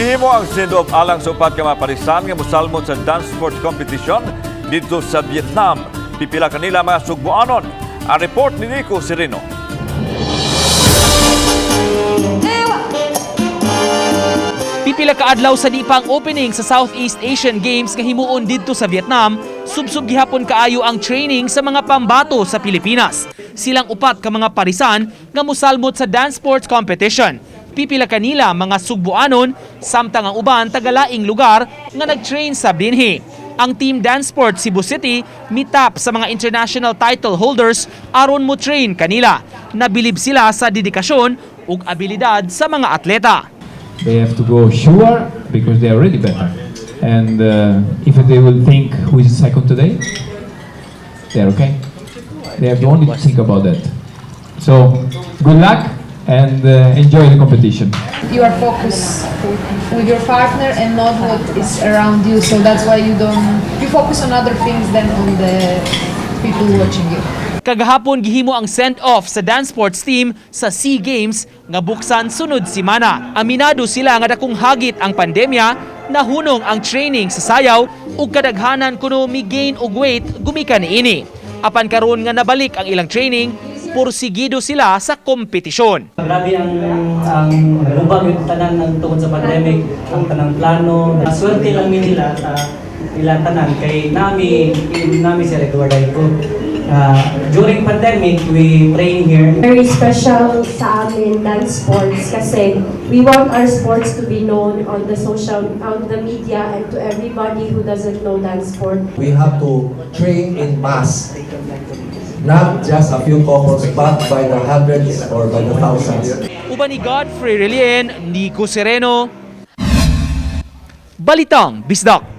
Gihimo ang send-off alang sa upat ka mga parisan nga mosalmot sa dance sports competition dito sa Vietnam. Pipila kanila mga Sugboanon. Ang report ni Nico Sereno. Pipila ka adlaw sa di pang opening sa Southeast Asian Games nga himuon didto sa Vietnam, subsub gihapon kaayo ang training sa mga pambato sa Pilipinas. Silang upat ka mga parisan nga mosalmot sa dance sports competition. Pipila kanila mga Sugboanon, samtang ang uban tagalaing lugar nga nag-train sa binhi. Ang Team Dance Sports Cebu City mitap sa mga international title holders aron mo train kanila. Nabilib sila sa dedikasyon ug abilidad sa mga atleta. They have to go sure because they are already better. And if they will think who is second today, they're okay. They have only to think about that. So, good luck and enjoy the competition. You are focused with your partner and not what is around you. So that's why you focus on other things than on the people watching you. Kagahapon gihimo ang send-off sa dance sports team sa SEA Games nga buksan sunod simana. Aminado sila nga dakong hagit ang pandemya, nahunong ang training sa sayaw ug kadaghanan kuno mi-gain og weight gumikan niini. Apan karon nga nabalik ang ilang training, porsigido sila sa kompetisyon. Grabe ang lubag yung tanan ng tungkol sa pandemic, ang tanang plano. Swerte lang nila sa ilang tanan kay nami si Eduardo ko. During pandemic, we train here. Very special sa amin dance sports kasi we want our sports to be known on the media and to everybody who doesn't know dance sport. We have to train in mass, not just a few couples, but by the hundreds or by the thousands. Uban ni Godfrey Relien, Nico Sereno, Balitang Bisdak.